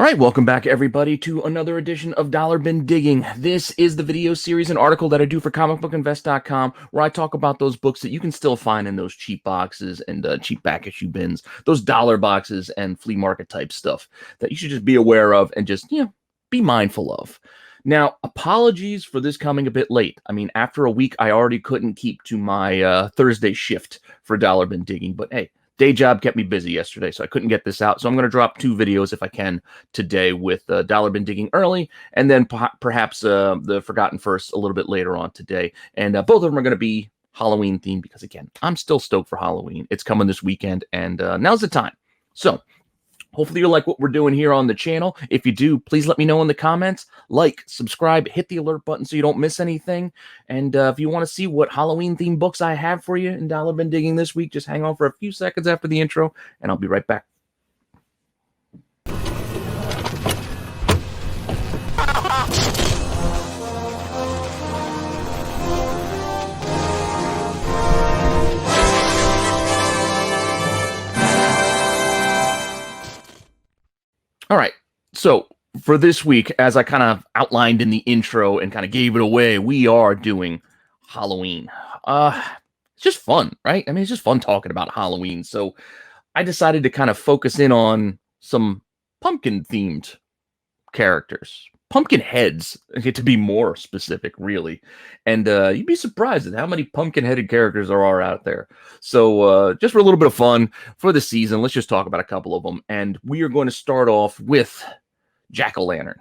right, welcome back everybody to another edition of Dollar Bin Digging. This is the video series and article that I do for comicbookinvest.com where I talk about those books that you can still find in those cheap boxes and cheap back issue bins, those dollar boxes and flea market type stuff that you should just be aware of and just, be mindful of. Now, apologies for this coming a bit late. I mean, after a week, I already couldn't keep to my Thursday shift for Dollar Bin Digging, but hey, day job kept me busy yesterday, so I couldn't get this out. So I'm going to drop 2 videos if I can today with Dollar Bin Digging early, and then perhaps the Forgotten First a little bit later on today. And both of them are going to be Halloween themed because, again, I'm still stoked for Halloween. It's coming this weekend, and now's the time. So hopefully you like what we're doing here on the channel. If you do, please let me know in the comments. Like, subscribe, hit the alert button so you don't miss anything. And if you want to see what Halloween-themed books I have for you in Dollar Bin Digging this week, just hang on for a few seconds after the intro, and I'll be right back. All right, so for this week, as I kind of outlined in the intro and kind of gave it away, we are doing Halloween. It's just fun, right? I mean, it's just fun talking about Halloween. So I decided to kind of focus in on some pumpkin-themed characters. Pumpkinheads, to be more specific, really. And you'd be surprised at how many pumpkin-headed characters there are out there. So just for a little bit of fun for the season, let's just talk about a couple of them. And we are going to start off with Jack-O-Lantern.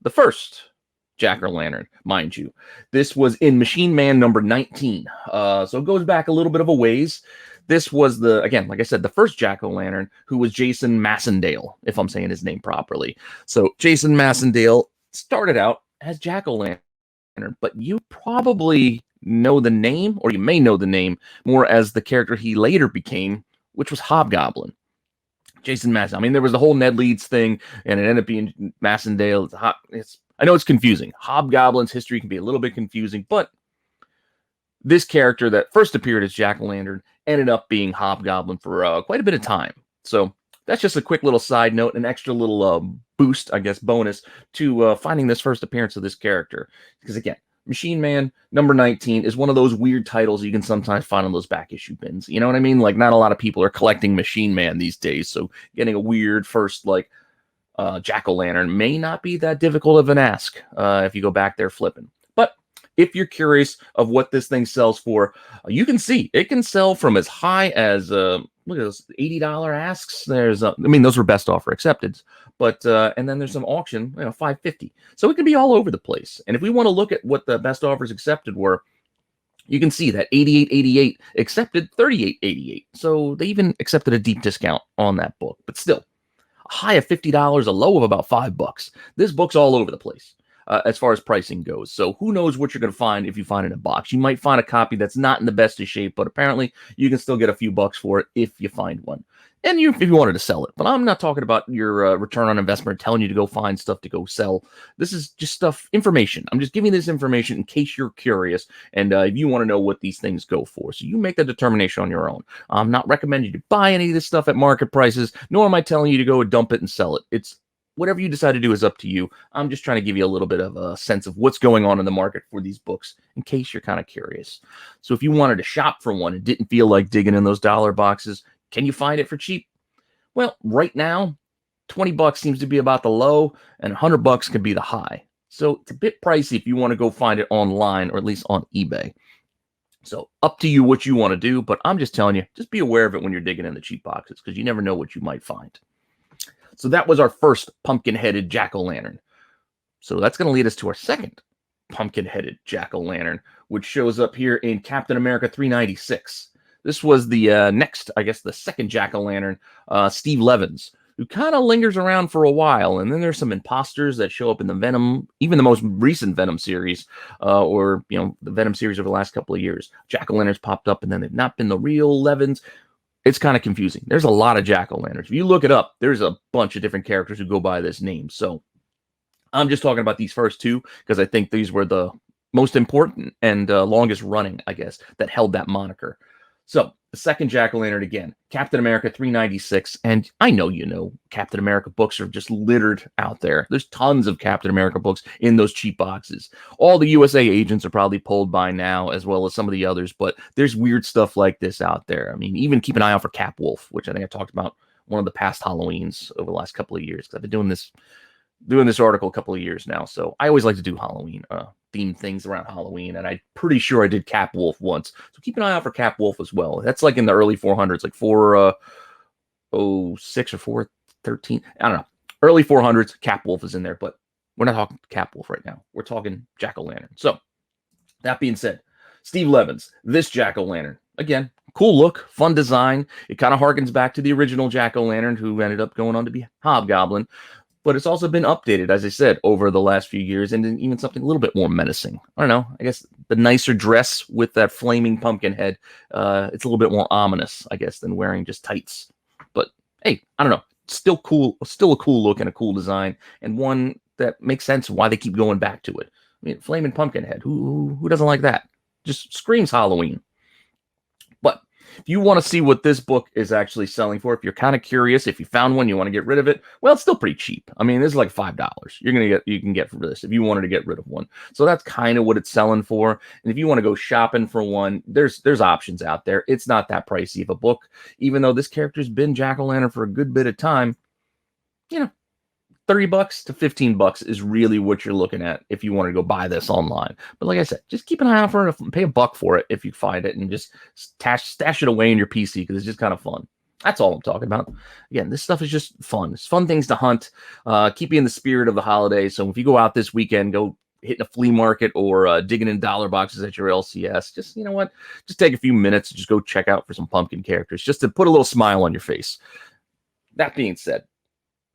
The first Jack-O-Lantern, mind you. This was in Machine Man number 19. So it goes back a little bit of a ways. This was again, like I said, the first Jack-O-Lantern, who was Jason Massendale, if I'm saying his name properly. So Jason Massendale started out as Jack-O-Lantern, but you probably know the name, or you may know the name more as the character he later became, which was Hobgoblin. Jason Massendale. I mean, there was the whole Ned Leeds thing, and it ended up being Massendale. I know it's confusing. Hobgoblin's history can be a little bit confusing, but this character that first appeared as Jack-O-Lantern ended up being Hobgoblin for quite a bit of time. So that's just a quick little side note, an extra little boost, I guess, bonus to finding this first appearance of this character. Because again, Machine Man number 19 is one of those weird titles you can sometimes find on those back issue bins. You know what I mean? Like, not a lot of people are collecting Machine Man these days. So getting a weird first, like, Jack-O-Lantern may not be that difficult of an ask if you go back there flipping. But if you're curious of what this thing sells for, you can see it can sell from as high as look at those $80 asks. There's I mean, those were best offer accepted, but and then there's some auction, $550. So it can be all over the place. And if we want to look at what the best offers accepted were, you can see that $88.88 accepted $38.88. So they even accepted a deep discount on that book, but still a high of $50, a low of about $5. This book's all over the place. As far as pricing goes. So who knows what you're going to find if you find it in a box. You might find a copy that's not in the best of shape, but apparently you can still get a few bucks for it if you find one. And if you wanted to sell it. But I'm not talking about your return on investment, telling you to go find stuff to go sell. This is just stuff, information. I'm just giving this information in case you're curious and if you want to know what these things go for. So you make that determination on your own. I'm not recommending you to buy any of this stuff at market prices, nor am I telling you to go and dump it and sell it. It's whatever you decide to do is up to you. I'm just trying to give you a little bit of a sense of what's going on in the market for these books in case you're kind of curious. So if you wanted to shop for one and didn't feel like digging in those dollar boxes, can you find it for cheap? Well, right now, $20 seems to be about the low and $100 could be the high. So it's a bit pricey if you want to go find it online or at least on eBay. So up to you what you want to do, but I'm just telling you, just be aware of it when you're digging in the cheap boxes because you never know what you might find. So that was our first pumpkin-headed Jack-O-Lantern. So that's going to lead us to our second pumpkin-headed Jack-O-Lantern, which shows up here in Captain America 396. This was the next, I guess, the second Jack-O-Lantern, Steve Levins, who kind of lingers around for a while. And then there's some imposters that show up in the Venom, even the most recent Venom series, or, the Venom series over the last couple of years. Jack-O-Lanterns popped up, and then they've not been the real Levins. It's kind of confusing. There's a lot of Jack-O-Lanterns. If you look it up, there's a bunch of different characters who go by this name. So I'm just talking about these first two because I think these were the most important and longest running, I guess, that held that moniker. So the second jack-o'-lantern again, Captain America 396, and I know you know Captain America books are just littered out there. There's tons of Captain America books in those cheap boxes. All the USA agents are probably pulled by now, as well as some of the others, but there's weird stuff like this out there. I mean, even keep an eye out for Cap Wolf, which I think I talked about one of the past Halloweens over the last couple of years, because I've been doing this article a couple of years now, so I always like to do Halloween themed things around Halloween, and I'm pretty sure I did Cap Wolf once, so keep an eye out for Cap Wolf as well. That's like in the early 400s, like 406 or 413, I don't know, early 400s. Cap Wolf is in there, but we're not talking Cap Wolf right now. We're talking jack-o'-lantern. So that being said, Steve Levins, this jack-o'-lantern, again, cool look, fun design. It kind of harkens back to the original jack-o'-lantern, who ended up going on to be Hobgoblin. But it's also been updated, as I said, over the last few years, and even something a little bit more menacing. I don't know. I guess the nicer dress with that flaming pumpkin head, it's a little bit more ominous, I guess, than wearing just tights. But hey, I don't know. Still cool. Still a cool look and a cool design, and one that makes sense why they keep going back to it. I mean, flaming pumpkin head. Who doesn't like that? Just screams Halloween. But if you want to see what this book is actually selling for, if you're kind of curious, if you found one, you want to get rid of it, well, it's still pretty cheap. I mean, this is like $5. You can get for this if you wanted to get rid of one. So that's kind of what it's selling for. And if you want to go shopping for one, there's options out there. It's not that pricey of a book, even though this character's been Jack-o'-lantern for a good bit of time. You know, $30 to $15 is really what you're looking at if you want to go buy this online. But like I said, just keep an eye out for it. Pay $1 for it if you find it, and just stash it away in your PC, because it's just kind of fun. That's all I'm talking about. Again, this stuff is just fun. It's fun things to hunt. Keep you in the spirit of the holiday. So if you go out this weekend, go hitting a flea market or digging in dollar boxes at your LCS, just, you know what? Just take a few minutes to just go check out for some pumpkin characters, just to put a little smile on your face. That being said,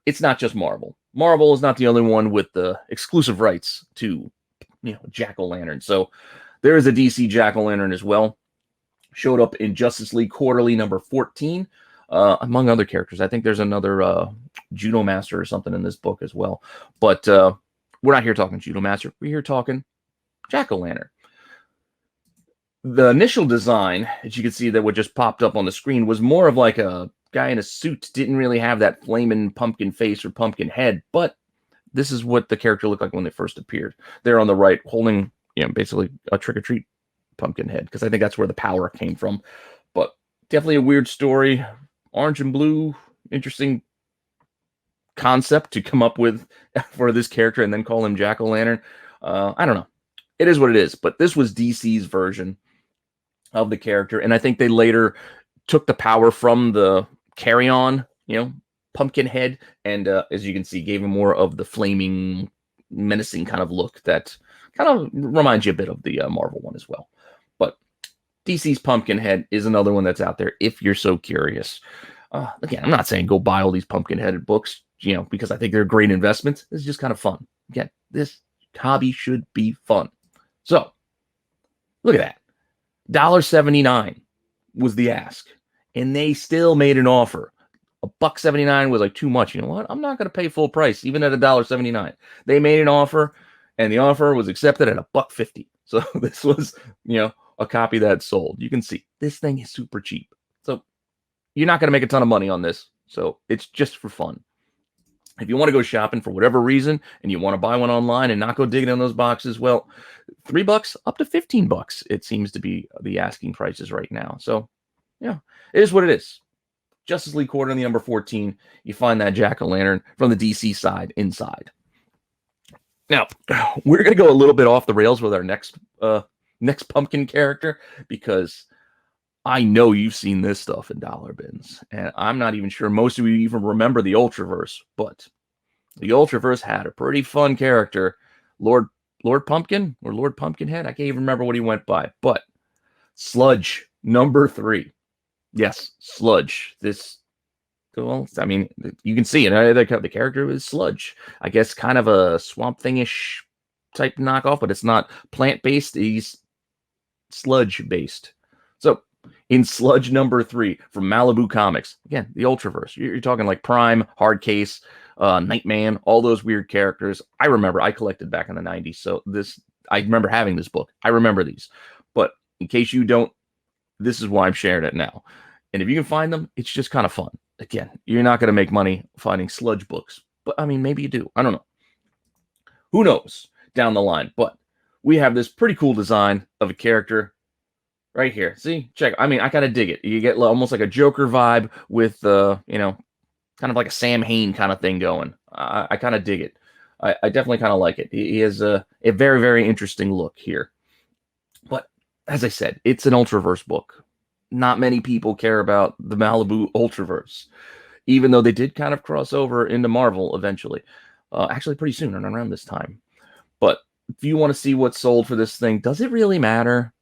it's not just Marvel. Marvel is not the only one with the exclusive rights to, Jack-o'-lantern. So there is a DC Jack-o'-lantern as well. Showed up in Justice League Quarterly number 14, among other characters. I think there's another Judo Master or something in this book as well. But we're not here talking Judo Master. We're here talking Jack-o'-lantern. The initial design, as you can see that what just popped up on the screen, was more of like a guy in a suit. Didn't really have that flaming pumpkin face or pumpkin head, but this is what the character looked like when they first appeared. They're on the right, holding, basically a trick-or-treat pumpkin head, because I think that's where the power came from. But definitely a weird story. Orange and blue, interesting concept to come up with for this character, and then call him Jack-o'-lantern. I don't know. It is what it is, but this was DC's version of the character, and I think they later took the power from the Carry-On, Pumpkinhead, and as you can see, gave him more of the flaming, menacing kind of look that kind of reminds you a bit of the Marvel one as well. But DC's Pumpkinhead is another one that's out there if you're so curious. Again, I'm not saying go buy all these Pumpkinheaded books, because I think they're great investments. It's just kind of fun. Again, this hobby should be fun. So, look at that. $1.79 was the ask, and they still made an offer. $1.79 was like too much. You know what? I'm not going to pay full price, even at $1.79. They made an offer, and the offer was accepted at $1.50. So this was, a copy that sold. You can see this thing is super cheap. So you're not going to make a ton of money on this. So it's just for fun. If you want to go shopping for whatever reason, and you want to buy one online and not go digging in those boxes, well, $3 up to $15, it seems to be the asking prices right now. So, yeah, it is what it is. Justice League Quarterly number 14, you find that Jack-o'-lantern from the DC side inside. Now, we're going to go a little bit off the rails with our next pumpkin character, because I know you've seen this stuff in dollar bins, and I'm not even sure most of you even remember the Ultraverse, but the Ultraverse had a pretty fun character, Lord Pumpkin or Lord Pumpkinhead. I can't even remember what he went by, but Sludge number 3. Yes, Sludge. Well, I mean, you can see it. The character is Sludge. I guess kind of a Swamp Thing-ish type knockoff, but it's not plant-based. He's sludge-based. So, in Sludge number 3 from Malibu Comics, again, the Ultraverse. You're talking like Prime, Hardcase, Nightman, all those weird characters. I remember, I collected back in the 90s, so I remember having this book. I remember these. But in case you don't this is why I'm sharing it now. And if you can find them, it's just kind of fun. Again, you're not going to make money finding sludge books, but I mean, maybe you do. I don't know. Who knows down the line? But we have this pretty cool design of a character right here. See, check. I mean, I kind of dig it. You get almost like a Joker vibe with, kind of like a Sam Hain kind of thing going. I kind of dig it. I definitely kind of like it. He has a very, very interesting look here. But as I said, it's an Ultraverse book. Not many people care about the Malibu Ultraverse, even though they did kind of cross over into Marvel eventually. Actually, pretty soon, around this time. But if you want to see what's sold for this thing, does it really matter?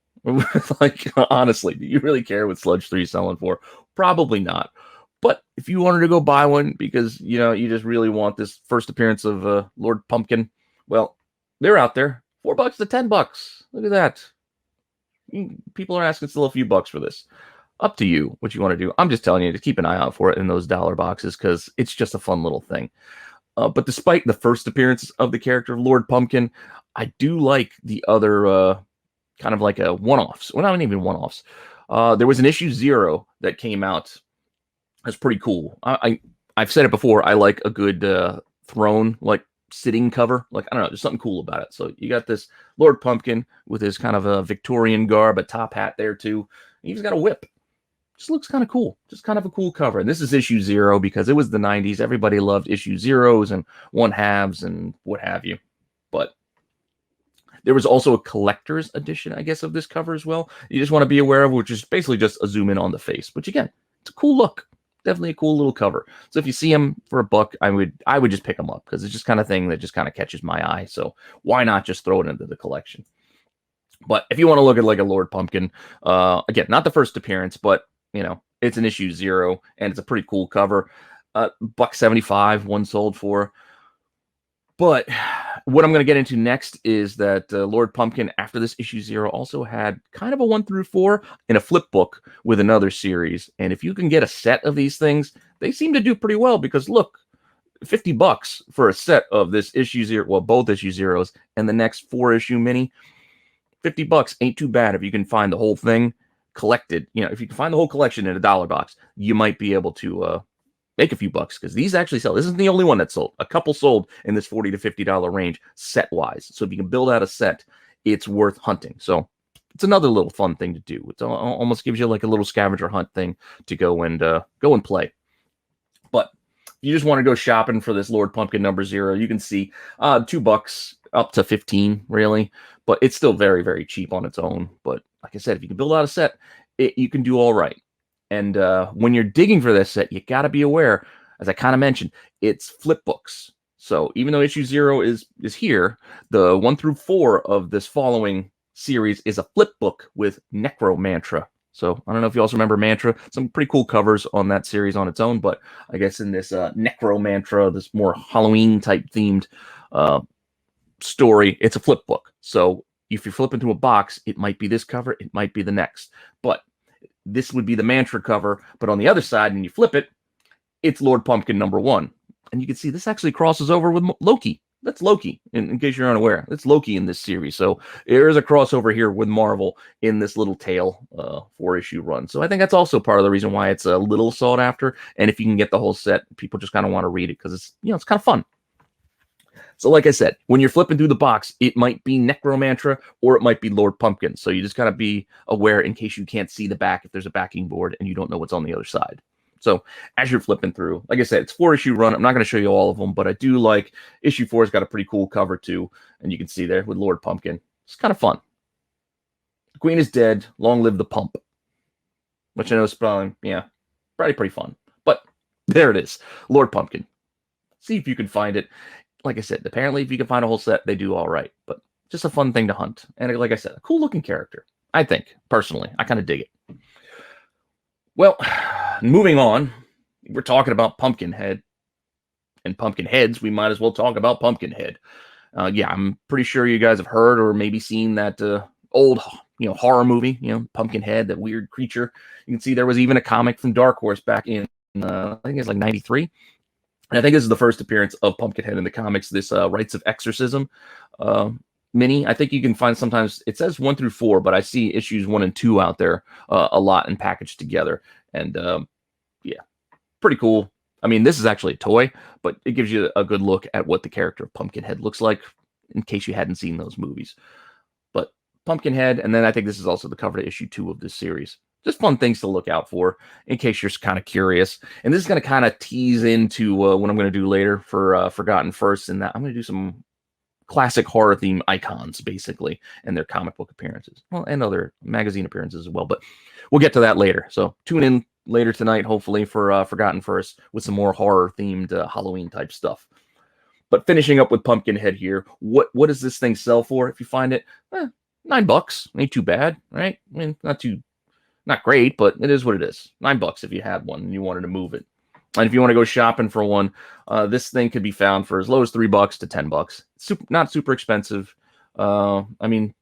Like, honestly, do you really care what Sludge 3 is selling for? Probably not. But if you wanted to go buy one because, you just really want this first appearance of Lord Pumpkin, well, they're out there. $4 to $10. Look at that. People are asking still a few bucks for this. Up to you what you want to do. I'm just telling you to keep an eye out for it in those dollar boxes because it's just a fun little thing. But despite the first appearance of the character of Lord Pumpkin, I do like the other kind of like a one-offs. Well, not even one-offs. There was an issue 0 that came out. That's pretty cool. I've said it before. I like a good throne, like sitting cover. Like, I don't know, there's something cool about it. So you got this Lord Pumpkin with his kind of a Victorian garb, a top hat there too. He's got a whip. Just looks kind of cool. Just kind of a cool cover. And this is issue 0 because it was the 90s. Everybody loved issue 0s and 1/2s and what have you. But there was also a collector's edition, I guess, of this cover as well. You just want to be aware of, which is basically just a zoom in on the face. Which again, it's a cool look. Definitely a cool little cover. So if you see them for a buck, I would just pick them up because it's just kind of thing that just kind of catches my eye. So why not just throw it into the collection? But if you want to look at like a Lord Pumpkin, again, not the first appearance, but it's an issue 0 and it's a pretty cool cover. $1.75, one sold for. But what I'm going to get into next is that Lord Pumpkin, after this issue 0, also had kind of a 1 through 4 in a flip book with another series. And if you can get a set of these things, they seem to do pretty well because look, $50 for a set of this issue 0, well, both issue 0s and the next 4-issue mini. $50 ain't too bad if you can find the whole thing collected. If you can find the whole collection in a dollar box, you might be able to make a few bucks because these actually sell. This isn't the only one that sold. A couple sold in this $40 to $50 range set wise. So if you can build out a set, it's worth hunting. So it's another little fun thing to do. It almost gives you like a little scavenger hunt thing to go and play. But if you just want to go shopping for this Lord Pumpkin number 0, you can see $2 up to 15 really, but it's still very, very cheap on its own. But like I said, if you can build out a set, you can do all right. And when you're digging for this set, you got to be aware, as I kind of mentioned, it's flip books. So even though issue 0 is here, the 1 through 4 of this following series is a flip book with Necromantra. So I don't know if you also remember Mantra. Some pretty cool covers on that series on its own, but I guess in this Necromantra, this more Halloween type themed story, it's a flip book. So if you flip into a box, it might be this cover, it might be the next. But this would be the Mantra cover, but on the other side, and you flip it, it's Lord Pumpkin number 1. And you can see this actually crosses over with Loki. That's Loki, in case you're unaware. That's Loki in this series. So there is a crossover here with Marvel in this little tail 4-issue run. So I think that's also part of the reason why it's a little sought after. And if you can get the whole set, people just kind of want to read it because it's, it's kind of fun. So like I said, when you're flipping through the box, it might be Necromantra or it might be Lord Pumpkin. So you just got to be aware in case you can't see the back if there's a backing board and you don't know what's on the other side. So as you're flipping through, like I said, it's 4-issue run. I'm not going to show you all of them, but I do like issue 4's got a pretty cool cover too. And you can see there with Lord Pumpkin. It's kind of fun. The Queen is dead. Long live the pump. Which I know is probably pretty fun. But there it is. Lord Pumpkin. See if you can find it. Like I said, apparently if you can find a whole set, they do all right. But just a fun thing to hunt. And like I said, a cool looking character. I think, personally. I kind of dig it. Well, moving on. We're talking about Pumpkinhead. And Pumpkinheads, we might as well talk about Pumpkinhead. I'm pretty sure you guys have heard or maybe seen that old horror movie, Pumpkinhead, that weird creature. You can see there was even a comic from Dark Horse back in, I think it's like 93. And I think this is the first appearance of Pumpkinhead in the comics, this Rites of Exorcism mini. I think you can find sometimes it says 1 through 4, but I see issues 1 and 2 out there a lot and packaged together. And yeah, pretty cool. I mean, this is actually a toy, but it gives you a good look at what the character of Pumpkinhead looks like in case you hadn't seen those movies. But Pumpkinhead, and then I think this is also the cover to issue 2 of this series. Just fun things to look out for in case you're kind of curious. And this is going to kind of tease into what I'm going to do later for Forgotten First, in that I'm going to do some classic horror theme icons, basically, and their comic book appearances. Well, and other magazine appearances as well. But we'll get to that later. So tune in later tonight, hopefully, for Forgotten First with some more horror-themed Halloween-type stuff. But finishing up with Pumpkinhead here, what does this thing sell for? If you find it, $9. Ain't too bad, right? I mean, not great, but it is what it is. $9 if you had one and you wanted to move it. And if you want to go shopping for one, this thing could be found for as low as $3 to $10. Not super expensive. I mean,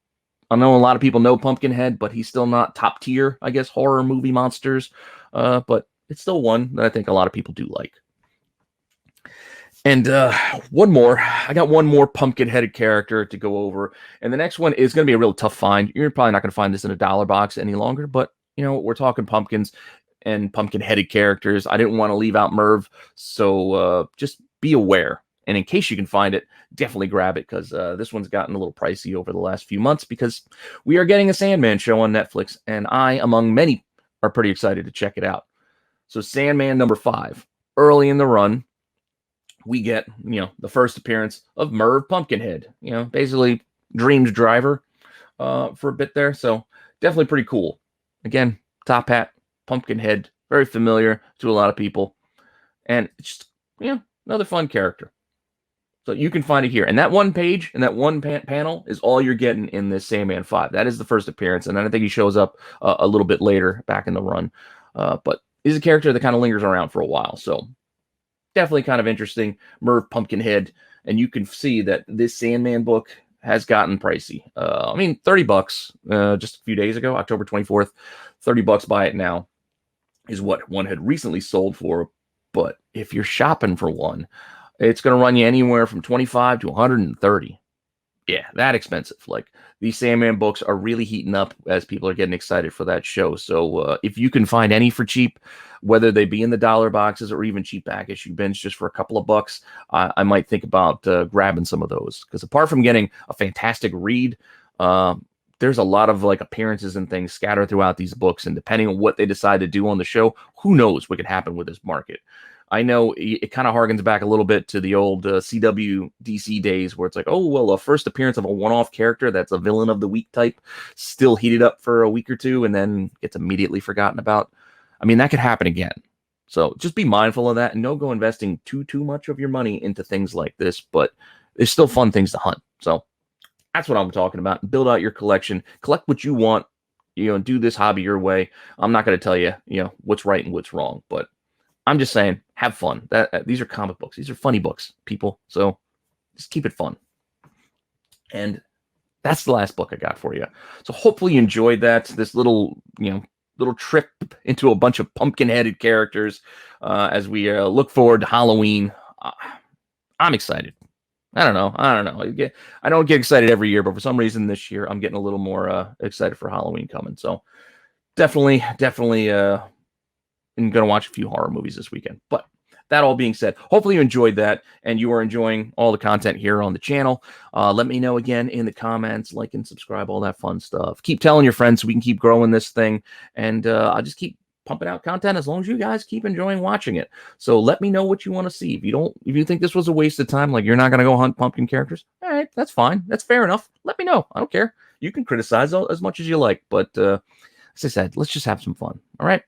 I know a lot of people know Pumpkinhead, but he's still not top tier, I guess, horror movie monsters. But it's still one that I think a lot of people do like. And one more. I got one more pumpkin-headed character to go over. And the next one is going to be a real tough find. You're probably not going to find this in a dollar box any longer, but, you know, we're talking pumpkins and pumpkin-headed characters. I didn't want to leave out Merv, so just be aware. And in case you can find it, definitely grab it, because this one's gotten a little pricey over the last few months because we are getting a Sandman show on Netflix, and I, among many, are pretty excited to check it out. So Sandman number 5, early in the run, we get, you know, the first appearance of Merv Pumpkinhead, you know, basically Dream's driver for a bit there. So definitely pretty cool. Again, top hat, Pumpkinhead, very familiar to a lot of people. And it's just, you know, another fun character. So you can find it here. And that one page and that one panel is all you're getting in this Sandman 5. That is the first appearance. And then I think he shows up a little bit later back in the run. But he's a character that kind of lingers around for a while. So definitely kind of interesting. Merv Pumpkinhead. And you can see that this Sandman book has gotten pricey. I mean, $30 just a few days ago, October 24th. $30 buy it now is what one had recently sold for. But if you're shopping for one, it's going to run you anywhere from $25 to $130. Yeah, that expensive. Like, these Sandman books are really heating up as people are getting excited for that show. So if you can find any for cheap, whether they be in the dollar boxes or even cheap back issue bins just for a couple of bucks, I might think about grabbing some of those. Because apart from getting a fantastic read, there's a lot of like appearances and things scattered throughout these books. And depending on what they decide to do on the show, who knows what could happen with this market. I know it kind of harkens back a little bit to the old CW DC days where it's like, oh, well, a first appearance of a one-off character that's a villain of the week type still heated up for a week or two and then gets immediately forgotten about. I mean, that could happen again. So just be mindful of that and don't go investing too much of your money into things like this, but there's still fun things to hunt. So that's what I'm talking about. Build out your collection, collect what you want, you know, do this hobby your way. I'm not going to tell you, you know, what's right and what's wrong, but I'm just saying, have fun. These are comic books. These are funny books, people. So just keep it fun. And that's the last book I got for you. So hopefully you enjoyed that. This little trip into a bunch of pumpkin-headed characters as we look forward to Halloween. I'm excited. I don't know. I don't get excited every year, but for some reason this year I'm getting a little more excited for Halloween coming. So definitely I'm going to watch a few horror movies this weekend. But that all being said, hopefully you enjoyed that and you are enjoying all the content here on the channel. Let me know again in the comments, like and subscribe, all that fun stuff. Keep telling your friends so we can keep growing this thing. And I'll just keep pumping out content as long as you guys keep enjoying watching it. So let me know what you want to see. If you think this was a waste of time, like you're not going to go hunt pumpkin characters, all right, that's fine. That's fair enough. Let me know. I don't care. You can criticize as much as you like. But as I said, let's just have some fun. All right.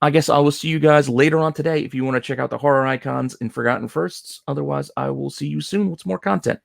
I guess I will see you guys later on today if you want to check out the horror icons in Forgotten Firsts. Otherwise, I will see you soon with some more content.